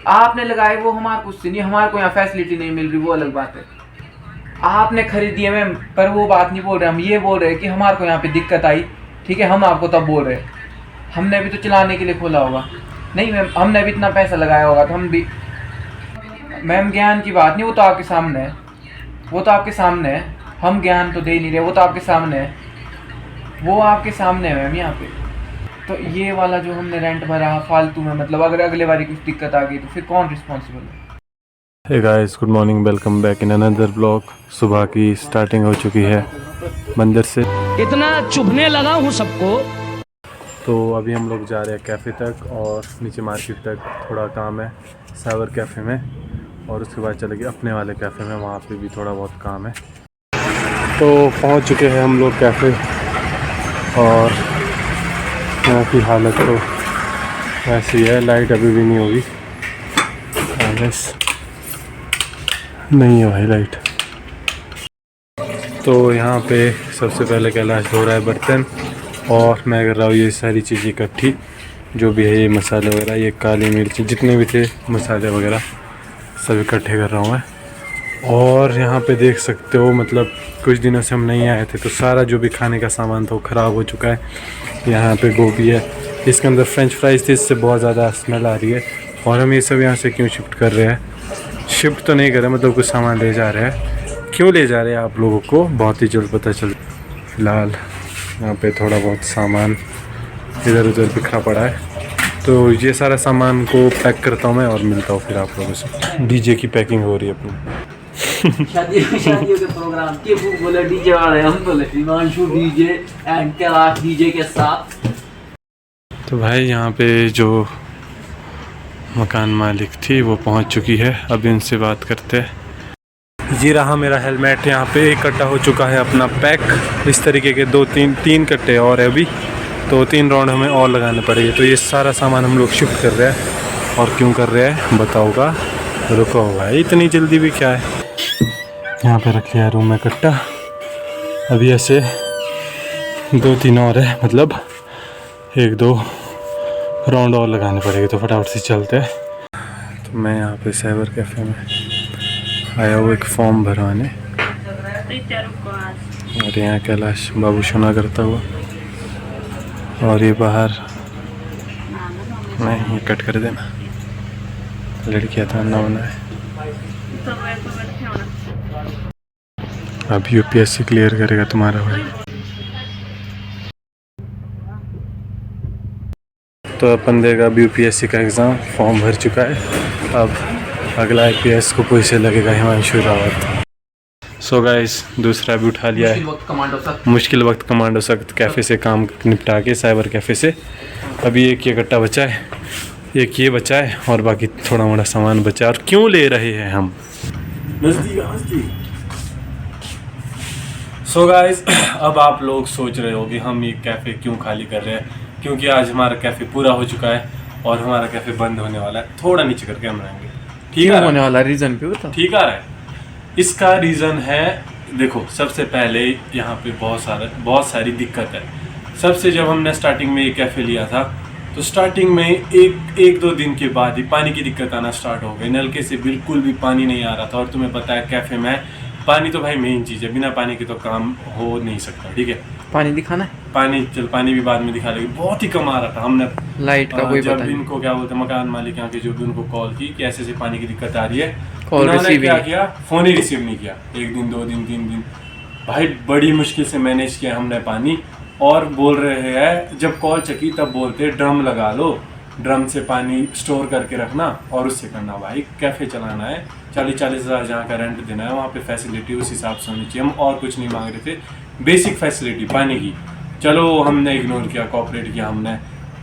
आपने लगाए वो हमारे कुछ नहीं, हमारे को यहाँ फैसिलिटी नहीं मिल रही, वो अलग बात है। आपने खरीदी है मैम, पर वो बात नहीं बोल रहे हम, ये बोल रहे हैं कि हमारे को यहाँ पे दिक्कत आई, ठीक है, हम आपको तब बोल रहे हैं, हमने भी तो चलाने के लिए खोला होगा। नहीं मैम, हमने भी इतना पैसा लगाया होगा तो हम भी, मैम ज्ञान की बात नहीं, वो तो आपके सामने है, वो तो आपके सामने है, हम ज्ञान तो दे नहीं रहे, वो तो आपके सामने है, वो आपके सामने है मैम यहाँ पे। तो ये वाला जो हमने रेंट भरा फालतू में, मतलब अगर अगले बारी कुछ दिक्कत आ गई तो फिर कौन रिस्पॉन्सिबल है? Hey guys, good morning, welcome back in another blog. सुबह की स्टार्टिंग हो चुकी है मंदिर से। इतना चुभने लगा हूँ सबको। तो अभी हम लोग जा रहे हैं कैफ़े तक और नीचे मार्केट तक, थोड़ा काम है साइबर कैफ़े में, और उसके बाद चलेंगे अपने वाले कैफ़े में, वहाँ पे भी थोड़ा बहुत काम है। तो पहुँच चुके हैं हम लोग कैफ़े, और यहाँ की हालत तो ऐसी है, लाइट अभी भी नहीं होगी, बस नहीं है भाई लाइट। तो यहाँ पे सबसे पहले कैलाश धो रहा है बर्तन, और मैं कर रहा हूँ ये सारी चीज़ें इकट्ठी, जो भी है ये मसाले वगैरह, ये काली मिर्ची, जितने भी थे मसाले वगैरह सब इकट्ठे कर रहा हूँ मैं। और यहाँ पे देख सकते हो, मतलब कुछ दिनों से हम नहीं आए थे तो सारा जो भी खाने का सामान था वो ख़राब हो चुका है। यहाँ पे गोभी है, इसके अंदर फ्रेंच फ्राइज़ थे, इससे बहुत ज़्यादा स्मेल आ रही है। और हम ये सब यहाँ से क्यों शिफ्ट कर रहे हैं, शिफ्ट तो नहीं कर रहे, मतलब कुछ सामान ले जा रहे हैं। क्यों ले जा रहे हैं आप लोगों को बहुत ही जल्द पता चल। फिलहाल यहाँ पे थोड़ा बहुत सामान इधर उधर बिखरा पड़ा है, तो ये सारा सामान को पैक करता हूँ मैं और मिलता हूँ फिर आप लोगों से। डीजे की पैकिंग हो रही है अपनी। शादियों के प्रोग्राम के वो बोले डीजे वाले, हम बोले Himanshu DJ and Kailash DJ के साथ। तो भाई यहाँ पे जो मकान मालिक थी वो पहुँच चुकी है, अब इनसे बात करते हैं। ये रहा मेरा हेलमेट, यहाँ पे एक कट्टा हो चुका है अपना पैक, इस तरीके के तीन कट्टे और है अभी, तो 3 राउंड हमें और लगाने पड़ेंगे। तो ये सारा सामान हम लोग शिफ्ट कर रहे हैं। और क्यों कर रहे हैं बताऊँगा, रुको भाई, इतनी जल्दी भी क्या है। यहाँ पे रख लिया रूम में कट्टा, अभी ऐसे 2-3 और है, मतलब 1-2 राउंड और लगाने पड़ेंगे, तो फटाफट से चलते हैं। तो मैं यहाँ पे साइबर कैफ़े में आया हूँ एक फॉर्म भरवाने, और यहाँ कैलाश बाबू सोना करता हुआ, और ये बाहर नहीं, ये कट कर देना, लड़कियाँ था ना होना है। अब यूपीएससी क्लियर करेगा तुम्हारा भाई। तो अपन देगा अब यूपीएससी का एग्ज़ाम, फॉर्म भर चुका है, अब अगला आईपीएस को कोई से लगेगा हिमांशु रावत। सो गाइस, दूसरा भी उठा लिया है, मुश्किल वक्त कमांडो सख्त कैफ़े से काम निपटा के, साइबर कैफ़े से। अभी एक ये कट्टा बचा है, एक ये बचा है, और बाकी थोड़ा मोड़ा सामान बचा। और क्यों ले रहे हैं हम नज़दीक। सो गाइस, अब आप लोग सोच रहे हो कि हम ये कैफ़े क्यों खाली कर रहे हैं, क्योंकि आज हमारा कैफ़े पूरा हो चुका है और हमारा कैफ़े बंद होने वाला है। थोड़ा नीचे करके हम रहेंगे, ठीक है होने वाला, रीज़न पे बता। ठीक आ रहा है, इसका रीज़न है, देखो सबसे पहले यहाँ पे बहुत सारी दिक्कत है। सबसे जब हमने स्टार्टिंग में ये कैफ़े लिया था, तो स्टार्टिंग में एक 2 दिन के बाद ही पानी की दिक्कत आना स्टार्ट हो गई। नलके से बिल्कुल भी पानी नहीं आ रहा था, और तुम्हें पता है कैफ़े में पानी तो भाई मेन चीज़ है, बिना पानी के तो काम हो नहीं सकता, ठीक है। पानी दिखाना है, पानी भी बाद में दिखा देंगे। बहुत ही कम आ रहा था, हमने लाइट का कोई जब इनको क्या बोलते हैं, मकान मालिक यहाँ के, जो भी उनको कॉल की कि ऐसे पानी की दिक्कत आ रही है, उन्होंने क्या किया, फ़ोन ही रिसीव नहीं किया। 1 दिन 2 दिन 3 दिन भाई बड़ी मुश्किल से मैनेज किया हमने पानी। और बोल रहे हैं, जब कॉल चकी तब बोलते ड्रम लगा लो, ड्रम से पानी स्टोर करके रखना और उससे करना। भाई कैफ़े चलाना है, 40-40 हज़ार जहाँ का रेंट देना है, वहाँ पे फैसिलिटी उस हिसाब से होनी चाहिए। हम और कुछ नहीं मांग रहे थे, बेसिक फैसिलिटी पानी की। चलो हमने इग्नोर किया, कोऑपरेट किया,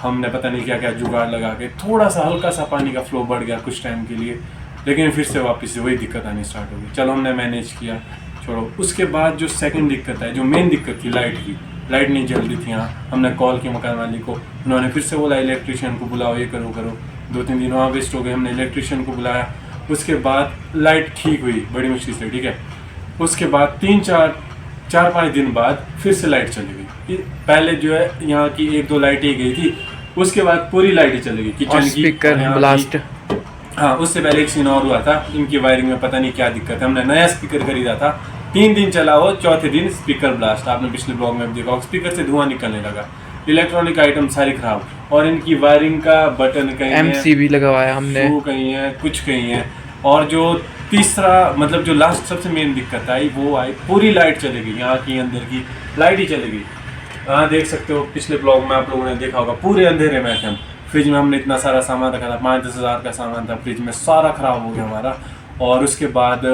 हमने पता नहीं क्या क्या जुगाड़ लगा के थोड़ा सा हल्का सा पानी का फ्लो बढ़ गया कुछ टाइम के लिए, लेकिन फिर से वापस से वही दिक्कत आनी स्टार्ट हो गई। चलो हमने मैनेज किया, छोड़ो। उसके बाद जो सेकंड दिक्कत है, जो मेन दिक्कत थी लाइट की, लाइट नहीं जल रही थी यहाँ। हमने कॉल की मकान वाली को, उन्होंने फिर से बोला इलेक्ट्रिशियन को बुलाओ, ये करो 2-3 दिन वहाँ वेस्ट हो गए। हमने इलेक्ट्रिशियन को बुलाया, उसके बाद लाइट ठीक हुई बड़ी मुश्किल से, ठीक है। उसके बाद 4-5 दिन बाद फिर से लाइट चली गई। पहले जो है यहाँ की 1-2 लाइटें गई थी, उसके बाद पूरी लाइटें चली गई। किचन की, हाँ, उससे पहले एक सीन और हुआ था, इनकी वायरिंग में पता नहीं क्या दिक्कत है। हमने नया स्पीकर खरीदा था, 3 दिन चला वो, चौथे दिन स्पीकर ब्लास्ट। आपने पिछले ब्लॉग में देखा, स्पीकर से धुआं निकलने लगा, इलेक्ट्रॉनिक आइटम सारी खराब। और इनकी वायरिंग का बटन कहीं MCB लगवाया हमने, कहीं है, कुछ कहीं है। और जो तीसरा मतलब जो लास्ट सबसे मेन दिक्कत आई वो आई, पूरी लाइट चली गई, यहाँ की अंदर की लाइट ही चली गई। हाँ देख सकते हो, पिछले ब्लॉग में आप लोगों ने देखा होगा, पूरे अंधेरे में थे हम। फ्रिज में हमने इतना सारा सामान रखा था, 5-10 हज़ार का सामान था फ्रिज में, सारा ख़राब हो गया हमारा। और उसके बाद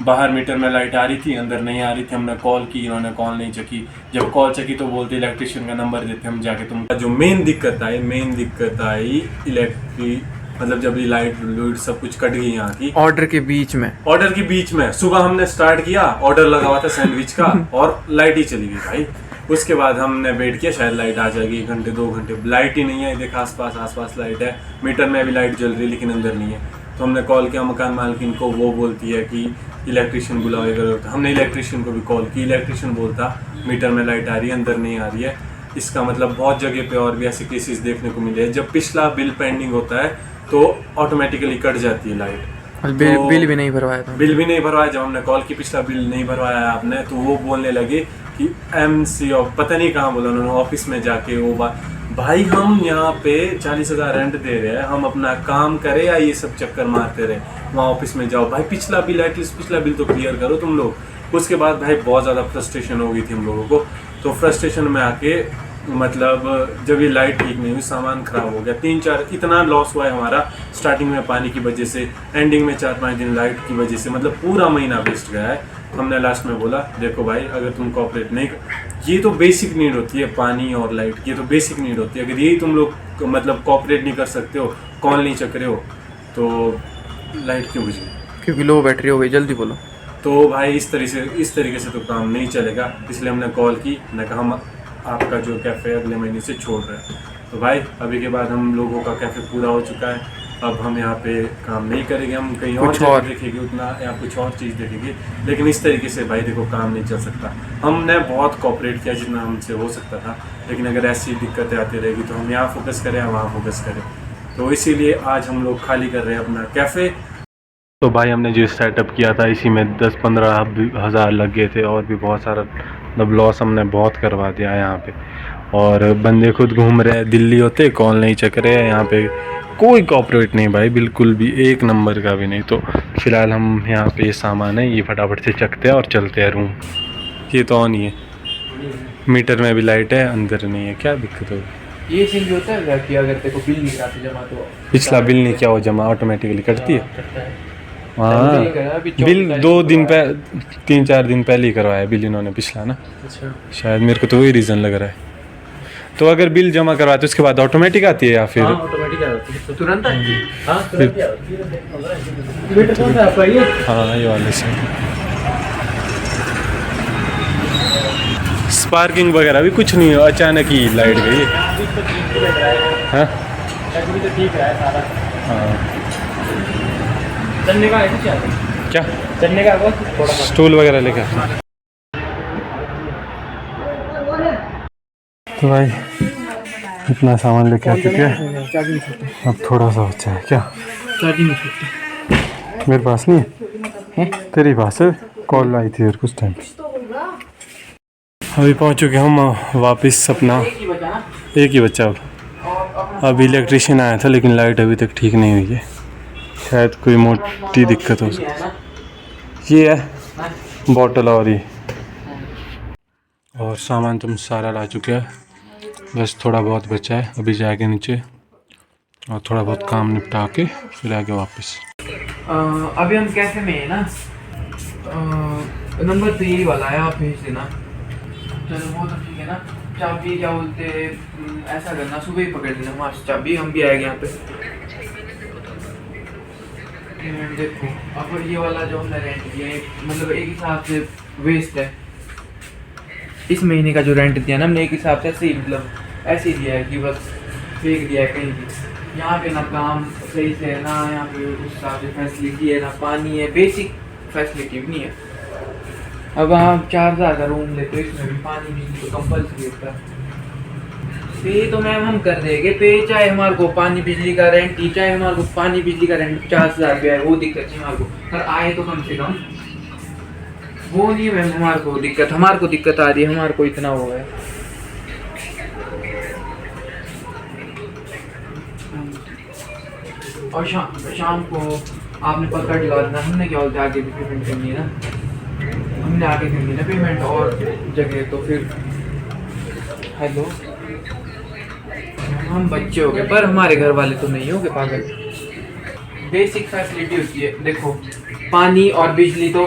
बाहर मीटर में लाइट आ रही थी, अंदर नहीं आ रही थी। हमने कॉल की, इन्होंने कॉल नहीं चकी। जब कॉल चकी तो बोलते इलेक्ट्रिशियन का नंबर देते हम जाके। तुम जो मेन दिक्कत आई इलेक्ट्रिक, मतलब जब ये लाइट सब कुछ कट गई यहाँ की ऑर्डर के बीच में। सुबह हमने स्टार्ट किया, ऑर्डर लगा हुआ था सैंडविच का, और लाइट ही चली गई भाई। उसके बाद हमने वेट किया, शायद लाइट आ जाएगी, 1 घंटे 2 घंटे, लाइट ही नहीं है। देखा आसपास लाइट है, मीटर में भी लाइट जल रही है लेकिन अंदर नहीं है। तो हमने कॉल किया मकान मालकिन को, वो बोलती है कि इलेक्ट्रिशियन बुलाओ। हमने इलेक्ट्रिशियन को भी कॉल की, इलेक्ट्रिशियन बोलता मीटर में लाइट आ रही है, अंदर नहीं आ रही है। इसका मतलब बहुत जगह पे और भी ऐसे केसेस देखने को मिले हैं, जब पिछला बिल पेंडिंग होता है तो ऑटोमेटिकली कट जाती है लाइट। बिल भी नहीं भरवाया था, बिल भी नहीं भरवाया। जब हमने कॉल की, पिछला बिल नहीं भरवाया आपने, तो वो बोलने लगे कि MC पता नहीं कहाँ बोला उन्होंने, ऑफिस में जाके वो बात। भाई हम यहाँ पे 40,000 रेंट दे रहे हैं, हम अपना काम करें या ये सब चक्कर मारते रहे? वहाँ ऑफिस में जाओ भाई, पिछला बिल एटलीस्ट पिछला बिल तो क्लियर करो तुम लोग। उसके बाद भाई बहुत ज़्यादा फ्रस्ट्रेशन हो गई थी हम लोगों को। तो फ्रस्ट्रेशन में आके मतलब जब ये लाइट ठीक नहीं हुई, सामान ख़राब हो गया, 3-4 इतना लॉस हुआ है हमारा। स्टार्टिंग में पानी की वजह से, एंडिंग में 4-5 दिन लाइट की वजह से, मतलब पूरा महीना वेस्ट गया है। हमने लास्ट में बोला देखो भाई, अगर तुम कोऑपरेट नहीं, ये तो बेसिक नीड होती है पानी और लाइट, ये तो बेसिक नीड होती है। अगर यही तुम लोग मतलब कोऑपरेट नहीं कर सकते हो, कॉल नहीं चक रहे हो, तो लाइट क्यों बुझी? क्योंकि लो बैटरी हो गई। जल्दी बोलो। तो भाई इस तरीके से तो काम नहीं चलेगा। इसलिए हमने कॉल की, मैंने कहा हम आपका जो कैफ़े अगले महीने से छोड़ रहे हैं। तो भाई अभी के बाद हम लोगों का कैफ़े पूरा हो चुका है, अब हम यहाँ पे काम नहीं करेंगे, हम कहीं और जगह देखेंगे उतना, या कुछ और चीज़ देखेंगे। लेकिन इस तरीके से भाई देखो काम नहीं चल सकता। हमने बहुत कोऑपरेट किया जितना हमसे हो सकता था, लेकिन अगर ऐसी दिक्कतें आती रहेगी तो हम यहाँ फोकस करें या वहाँ फोकस करें। तो इसीलिए आज हम लोग खाली कर रहे हैं अपना कैफ़े। तो भाई हमने जो सेटअप किया था इसी में 10-15 हज़ार लग गए थे, और भी बहुत सारा मतलब लॉस हमने बहुत करवा दिया यहाँ पे। और बंदे खुद घूम रहे हैं, दिल्ली होते कॉल नहीं चक रहे हैं, यहाँ पे कोई कॉपरेट नहीं भाई, बिल्कुल भी, एक नंबर का भी नहीं। तो फिलहाल हम यहाँ पे ये सामान है, ये फटाफट से चकते हैं और चलते हैं रूम। ये तो ऑन ही है, मीटर में भी लाइट है, अंदर नहीं है, क्या दिक्कत होगी? ये सीन भी होता है कि अगर तेरे को बिल नहीं कराते जमा, तो पिछला बिल नहीं क्या हो जमा, ऑटोमेटिकली कटती है। हाँ, बिल 2 दिन 3-4 दिन पहले ही करवाया बिल इन्होंने पिछला ना। अच्छा, शायद मेरे को तो वही रीज़न लग रहा है। तो अगर बिल जमा करवाते उसके बाद ऑटोमेटिक आती है या फिर ऑटोमेटिक आती है? तो तुरंत आएगी। हाँ ये वाले से स्पार्किंग वगैरह भी कुछ नहीं है, अचानक ही लाइट गई। हाँ हाँ, चलने का है क्या चलने का थोड़ा स्टूल वगैरह लेकर। तो भाई इतना सामान लेके आ चुके हैं, अब थोड़ा सा बचा है। क्या मेरे पास नहीं है? तेरे पास है? कॉल आई थी कुछ टाइम। अभी पहुंच चुके हम वापस अपना, एक ही बच्चा। अब इलेक्ट्रिशियन आया था लेकिन लाइट अभी तक ठीक नहीं हुई है, शायद कोई मोटी दिक्कत हो सकती है। ये है बॉटल और ये, और सामान तुम सारा ला चुके हैं, बस थोड़ा बहुत बचा है। अभी जाके नीचे और थोड़ा बहुत काम निपटा के फिर आगे वापस। अभी हम कैफे में है ना, नंबर तो यही वाला है, आप भेज देना। चलो वो तो ठीक है ना। चाबी क्या बोलते, ऐसा करना सुबह ही पकड़ लेना वहाँ से चाबी, हम भी आएंगे यहाँ पे। देखो अब ये वाला जो हमने रेंट दिया है, मतलब एक हिसाब से वेस्ट है। इस महीने का जो रेंट दिया ना हमने, एक हिसाब से ऐसे ही, मतलब ऐसे ही दिया है कि बस फेंक दिया है कहीं भी। यहाँ पे ना काम सही से है ना, यहाँ पे उस हिसाब से फैसिलिटी है ना, पानी है, बेसिक फैसिलिटी भी नहीं है। अब हम 4,000 का रूम लेते हैं, इसमें भी पानी बिजली तो कंपल्सरी होता है। पे तो मैम हम कर देंगे पे, चाहे हमारे को पानी बिजली का रेंट ही, चाहे हमारे को पानी बिजली का रेंट 50,000 रुपया है, वो दिक्कत नहीं हमारे को, पर आए तो कम से कम वो नहीं है मैम। हमारे को दिक्कत आ रही है, हमारे को इतना वो है। और शाम को आपने पकड़ लगा देना, हमने क्या बोलते आगे भी पेमेंट करनी है ना, हमने आगे करनी है ना पेमेंट और जगह, तो फिर हेलो हम बच्चे हो गए पर हमारे घर वाले तो नहीं हो गए पागल। बेसिक फैसिलिटी होती है, देखो पानी और बिजली तो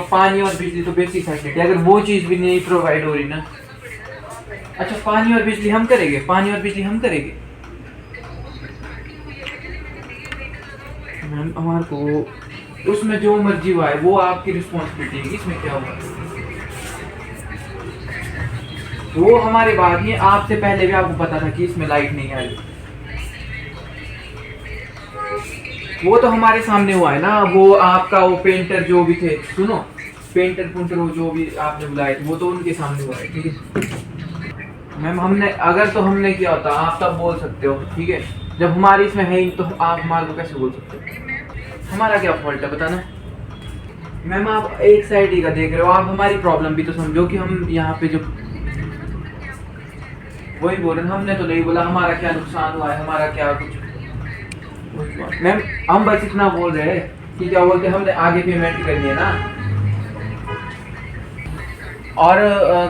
बेसिक फैसिलिटी, अगर वो चीज़ भी नहीं प्रोवाइड हो रही ना, अच्छा पानी और बिजली हम करेंगे मैम। हमारे को उसमें जो मर्जी हुआ है वो आपकी रिस्पॉन्सिबिलिटी है, इसमें क्या हुआ वो हमारी बात नहीं है। आपसे पहले भी आपको पता था कि इसमें लाइट नहीं आई, वो तो हमारे सामने हुआ है ना। वो आपका वो पेंटर जो भी थे, सुनो पेंटर पुंटर वो जो भी आपने बुलाए थे वो तो उनके सामने हुआ है, ठीक है मैम। हमने किया होता आप तब बोल सकते हो, ठीक है। जब हमारी इसमें है ही तो आप हमारे को कैसे बोल सकते हो? हमारा क्या फॉल्ट है बताना मैम। आप एक साइड ही का देख रहे हो, आप हमारी प्रॉब्लम भी तो समझो कि हम यहाँ पे जो वही बोल रहे हैं, हमने तो नहीं बोला हमारा क्या नुकसान हुआ है, हमारा क्या कुछ मैम। हम बस इतना बोल रहे हैं कि क्या बोलते हैं, हमने आगे पेमेंट करनी है ना। और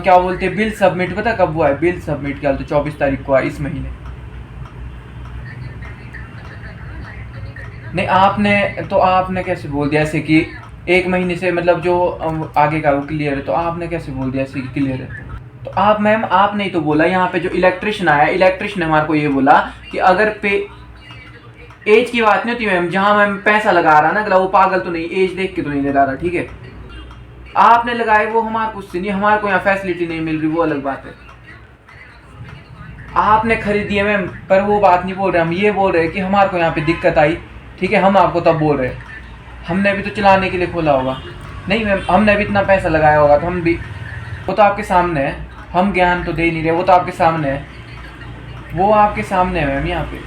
क्या बोलते हैं बिल सबमिट पता कब हुआ है? बिल सबमिट क्या बोलते 24 तारीख को है इस महीने। नहीं आपने कैसे बोल दिया ऐसे कि 1 महीने से मतलब जो आगे का वो क्लियर है, तो आपने कैसे बोल दिया ऐसे कि क्लियर है? तो आप मैम आपने ही तो बोला, यहाँ पे जो इलेक्ट्रिशियन आया, इलेक्ट्रिशियन ने हमारे को ये बोला कि अगर पे एज की बात नहीं होती मैम, जहाँ मैम पैसा लगा रहा ना अगला वो पागल तो नहीं, एज देख के तो नहीं लगा रहा, ठीक है। आपने लगाए वो हमारे को उससे नहीं, हमारे को यहाँ फैसिलिटी नहीं मिल रही वो अलग बात है। आपने खरीदी है मैम, पर वो बात नहीं बोल रहे, हम ये बोल रहे हैं कि हमारे को यहाँ पे दिक्कत आई, ठीक है। हम आपको तब बोल रहे हैं, हमने भी तो चलाने के लिए खोला होगा। नहीं मैम हमने भी इतना पैसा लगाया होगा तो हम भी, वो तो आपके सामने है, हम ज्ञान तो दे नहीं रहे, वो तो आपके सामने है, वो आपके सामने है मैम यहाँ पे।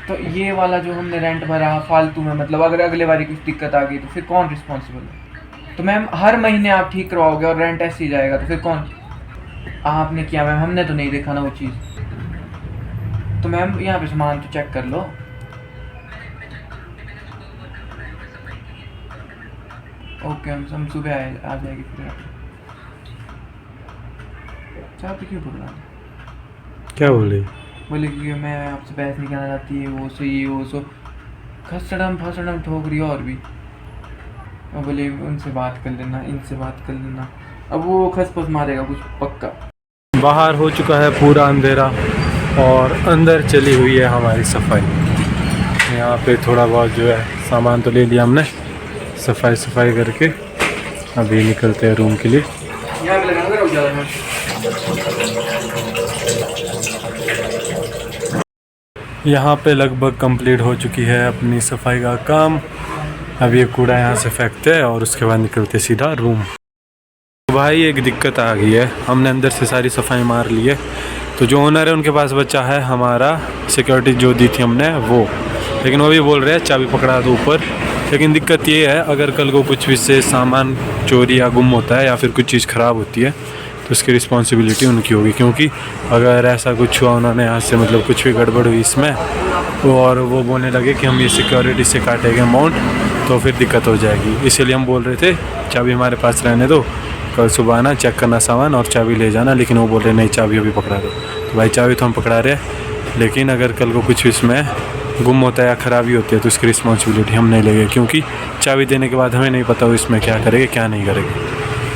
तो ये वाला जो हमने रेंट भरा फालतू में, मतलब अगर अगले बारी कुछ दिक्कत आ गई तो फिर कौन रिस्पॉन्सिबल है? तो मैम हर महीने आप ठीक करवाओगे और रेंट ऐसे ही जाएगा तो फिर कौन? आपने किया मैम, हमने तो नहीं देखा ना वो चीज़। तो मैम यहाँ पे सामान तो चेक कर लो। ओके हम सुबह आ जाएगी फिर। चाह पे क्यों बोल रहा? क्या बोले? बोले कि मैं आपसे बहस नहीं करना चाहती है, वो सो ये वो सो खसड़म ठोक रही है और भी। और बोले उनसे बात कर लेना, इनसे बात कर लेना, अब वो खसपस मारेगा कुछ पक्का। बाहर हो चुका है पूरा अंधेरा और अंदर चली हुई है हमारी सफाई। यहाँ पे थोड़ा बहुत जो है सामान तो ले लिया हमने, सफाई करके अभी निकलते हैं रूम के लिए। यहाँ पे लगाना उजाला में। यहाँ पे लगभग कंप्लीट हो चुकी है अपनी सफाई का काम। अब ये कूड़ा यहाँ से फेंकते हैं और उसके बाद निकलते सीधा रूम। भाई एक दिक्कत आ गई है, हमने अंदर से सारी सफाई मार ली है, तो जो ओनर है उनके पास बचा है हमारा सिक्योरिटी जो दी थी हमने वो, लेकिन वो भी बोल रहे हैं चाबी पकड़ा दो ऊपर। लेकिन दिक्कत ये है अगर कल को कुछ भी से सामान चोरी या गुम होता है या फिर कुछ चीज़ ख़राब होती है तो उसकी रिस्पॉन्सिबिलिटी उनकी होगी, क्योंकि अगर ऐसा कुछ हुआ उन्होंने यहाँ से मतलब कुछ भी गड़बड़ हुई इसमें और वो बोलने लगे कि हम ये सिक्योरिटी से काटेंगे अमाउंट तो फिर दिक्कत हो जाएगी। इसीलिए हम बोल रहे थे चाबी हमारे पास रहने दो, कल सुबह आना चेक करना सामान और चाबी ले जाना, लेकिन वो बोल रहे नहीं चाबी अभी पकड़ा दो। तो भाई चाबी तो हम पकड़ा रहे हैं, लेकिन अगर कल को कुछ इसमें गुम होता है या ख़राबी होती है तो उसकी रिस्पॉन्सिबिलिटी हम नहीं लेंगे, क्योंकि चाबी देने के बाद हमें नहीं पता वो इसमें क्या करेंगे क्या नहीं करेंगे।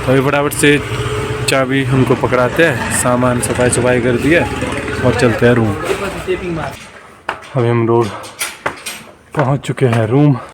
तो अभी फटाफट से चाबी हमको पकड़ाते हैं, सामान सफाई कर दिया और चलते हैं रूम। अभी हम लोग पहुंच चुके हैं रूम।